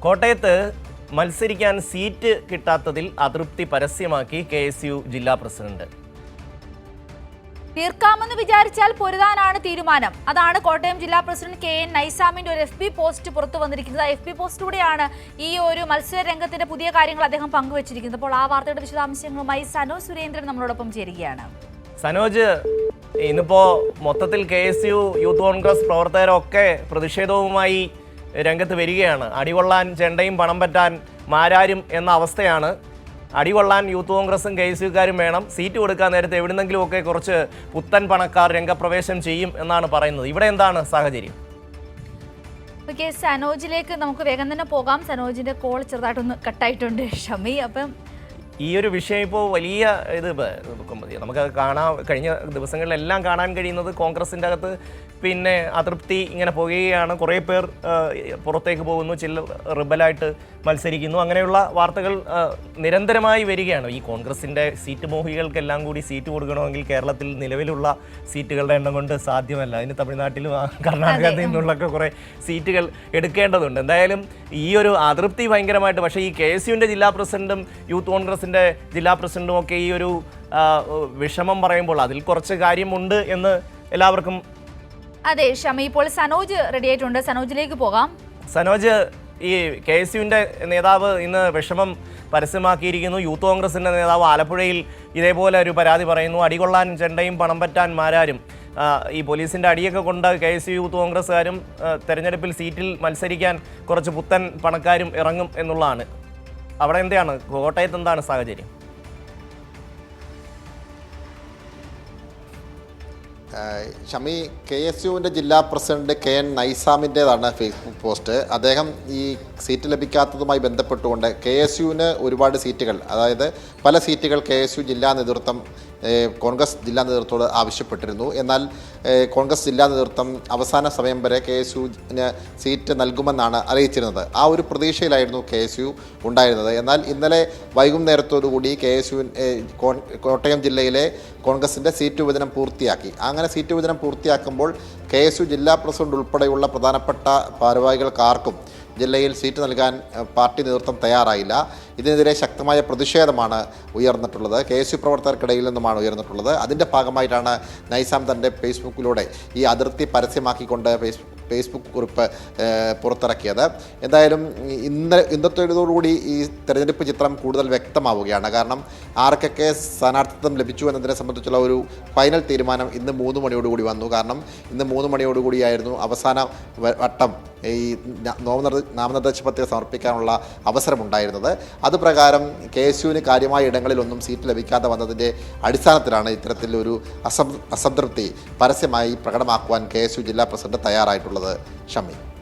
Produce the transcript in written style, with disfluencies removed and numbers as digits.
കോട്ടയത്ത് മത്സരിക്കാൻ സീറ്റ് കിട്ടാത്തതിൽ അതൃപ്തി പരസ്യമാക്കി KSU ജില്ലാ പ്രസിഡന്റ്. തീർക്കാമെന്ന് വിചാരിച്ചാൽ പൊരുതാനാണ് തീരുമാനം. അതാണ് കോട്ടയം ജില്ലാ പ്രസിഡന്റ് KN നൈസാമിന്റെ ഒരു FB പോസ്റ്റ് പുറത്തു വന്നിരിക്കുന്നത്. FB പോസ്റ്റിലൂടെയാണ് ഈ ഒരു മത്സര രംഗത്തിന്റെ പുതിയ കാര്യങ്ങൾ അദ്ദേഹം പങ്കുവച്ചിരിക്കുന്നത്. അപ്പോൾ ആ വാർത്തയുടെ വിശദാംശങ്ങളുമായി സനോജ് സുരേന്ദ്രൻ നമ്മളോടൊപ്പം ചേരുകയാണ്. സനോജ്, ഇന്നിപ്പോ മൊത്തത്തിൽ KSU യൂത്ത് കോൺഗ്രസ് പ്രവർത്തകരൊക്കെ പ്രതിഷേധവുമായി രംഗത്ത് വരികയാണ്. അടികൊള്ളാൻ ചെണ്ടയും പണം പറ്റാൻ മാരാരും എന്ന അവസ്ഥയാണ്. അടികൊള്ളാൻ യൂത്ത് കോൺഗ്രസും KSUക്കാരും വേണം. സീറ്റ് കൊടുക്കാൻ നേരത്തെ എവിടുന്നെങ്കിലുമൊക്കെ കുറച്ച് പുത്തൻ പണക്കാർ രംഗപ്രവേശം ചെയ്യും എന്നാണ് പറയുന്നത്. ഇവിടെ എന്താണ് സാഹചര്യം? ഓക്കെ, സനോജിലേക്ക് നമുക്ക് വേഗം തന്നെ പോകാം. സനോജിന്റെ കോൾ ചെറുതായിട്ടൊന്ന് കട്ടായിട്ടുണ്ട് ഷമി. അപ്പം ഈ ഒരു വിഷയം ഇപ്പോൾ വലിയ നമുക്ക് കഴിഞ്ഞ ദിവസങ്ങളിലെല്ലാം കാണാൻ കഴിയുന്നത് കോൺഗ്രസിൻ്റെ അകത്ത് പിന്നെ അതൃപ്തി ഇങ്ങനെ പോകുകയാണ്. കുറേ പേർ പുറത്തേക്ക് പോകുന്നു, ചില റിബലായിട്ട് മത്സരിക്കുന്നു. അങ്ങനെയുള്ള വാർത്തകൾ നിരന്തരമായി വരികയാണ്. ഈ കോൺഗ്രസിൻ്റെ സീറ്റ് മോഹികൾക്കെല്ലാം കൂടി സീറ്റ് കൊടുക്കണമെങ്കിൽ കേരളത്തിൽ നിലവിലുള്ള സീറ്റുകളുടെ എണ്ണം കൊണ്ട് സാധ്യമല്ല. അതിന് തമിഴ്നാട്ടിലും കർണാടകത്തിൽ നിന്നുള്ളൊക്കെ കുറേ സീറ്റുകൾ എടുക്കേണ്ടതുണ്ട്. എന്തായാലും ഈ ഒരു അതൃപ്തി ഭയങ്കരമായിട്ട്, പക്ഷേ ഈ KSUവിൻ്റെ ജില്ലാ പ്രസിഡന്റും യൂത്ത് കോൺഗ്രസിൻ്റെ ജില്ലാ പ്രസിഡന്റും ഒക്കെ ഈ ഒരു വിഷമം പറയുമ്പോൾ അതിൽ കുറച്ച് കാര്യമുണ്ട് എന്ന് എല്ലാവർക്കും. അതെ ഷമി, ഇപ്പോൾ സനോജ് റെഡി ആയിട്ടുണ്ട്. സനോജിലേക്ക് പോകാം. സനോജ്, ഈ KSUവിൻ്റെ നേതാവ് ഇന്ന് വിഷമം പരസ്യമാക്കിയിരിക്കുന്നു. യൂത്ത് കോൺഗ്രസിൻ്റെ നേതാവ് ആലപ്പുഴയിൽ ഇതേപോലെ ഒരു പരാതി പറയുന്നു. അടികൊള്ളാൻ ചെണ്ടയും പണം പറ്റാൻ മാരാരും. ഈ പോലീസിൻ്റെ അടിയൊക്കെ കൊണ്ട് KSU യൂത്ത് കോൺഗ്രസ്സുകാരും തെരഞ്ഞെടുപ്പിൽ സീറ്റിൽ മത്സരിക്കാൻ കുറച്ച് പുത്തൻ പണക്കാരും ഇറങ്ങും എന്നുള്ളതാണ്. അവിടെ എന്താണ്, കോട്ടയത്ത് എന്താണ് സാഹചര്യം? ഷമി, KSUവിൻ്റെ ജില്ലാ പ്രസിഡന്റ് KN നൈസാമിൻ്റേതാണ് ഫേസ്ബുക്ക് പോസ്റ്റ്. അദ്ദേഹം ഈ സീറ്റ് ലഭിക്കാത്തതുമായി ബന്ധപ്പെട്ടുകൊണ്ട് KSUവിന് ഒരുപാട് സീറ്റുകൾ, അതായത് പല സീറ്റുകൾ KSU ജില്ലാ നേതൃത്വം കോൺഗ്രസ് ജില്ലാ നേതൃത്വത്തോട് ആവശ്യപ്പെട്ടിരുന്നു. എന്നാൽ കോൺഗ്രസ് ജില്ലാ നേതൃത്വം അവസാന സമയം വരെ KSUവിന് സീറ്റ് നൽകുമെന്നാണ് അറിയിച്ചിരുന്നത്. ആ ഒരു പ്രതീക്ഷയിലായിരുന്നു KSU ഉണ്ടായിരുന്നത്. എന്നാൽ ഇന്നലെ വൈകുന്നേരത്തോടുകൂടി കോട്ടയം ജില്ലയിലെ കോൺഗ്രസിൻ്റെ സീറ്റ് വിഭജനം പൂർത്തിയാക്കി. അങ്ങനെ സീറ്റ് വിഭജനം പൂർത്തിയാക്കുമ്പോൾ KSU ജില്ലാ പ്രസിഡന്റ് ഉൾപ്പെടെയുള്ള പ്രധാനപ്പെട്ട ഭാരവാഹികൾക്കാർക്കും ജില്ലയിൽ സീറ്റ് നൽകാൻ പാർട്ടി നേതൃത്വം തയ്യാറായില്ല. ഇതിനെതിരെ ശക്തമായ പ്രതിഷേധമാണ് ഉയർന്നിട്ടുള്ളത്. KSU പ്രവർത്തകർക്കിടയിൽ നിന്നുമാണ് ഉയർന്നിട്ടുള്ളത്. അതിൻ്റെ ഭാഗമായിട്ടാണ് നൈസാം തൻ്റെ ഫേസ്ബുക്കിലൂടെ ഈ അതിർത്തി പരസ്യമാക്കിക്കൊണ്ട് ഫേസ്ബുക്ക് കുറിപ്പ് പുറത്തിറക്കിയത്. എന്തായാലും ഇന്നത്തോടുകൂടി ഈ തെരഞ്ഞെടുപ്പ് ചിത്രം കൂടുതൽ വ്യക്തമാവുകയാണ്. കാരണം ആർക്കൊക്കെ സ്ഥാനാർത്ഥിത്വം ലഭിച്ചു എന്നതിനെ സംബന്ധിച്ചുള്ള ഒരു ഫൈനൽ തീരുമാനം ഇന്ന് 3 മണിയോടുകൂടി വന്നു. കാരണം ഇന്ന് 3 മണിയോടുകൂടിയായിരുന്നു അവസാന വട്ടം ഈ നാമനിർദ്ദേശ പത്രിക സമർപ്പിക്കാനുള്ള അവസരമുണ്ടായിരുന്നത്. അതുപ്രകാരം KSUവിന് കാര്യമായ ഇടങ്ങളിലൊന്നും സീറ്റ് ലഭിക്കാതെ വന്നതിൻ്റെ അടിസ്ഥാനത്തിലാണ് ഇത്തരത്തിലൊരു അസംതൃപ്തി പരസ്യമായി പ്രകടമാക്കുവാൻ KSU ജില്ലാ പ്രസിഡന്റ് തയ്യാറായിട്ടുള്ളത്. ഷമി.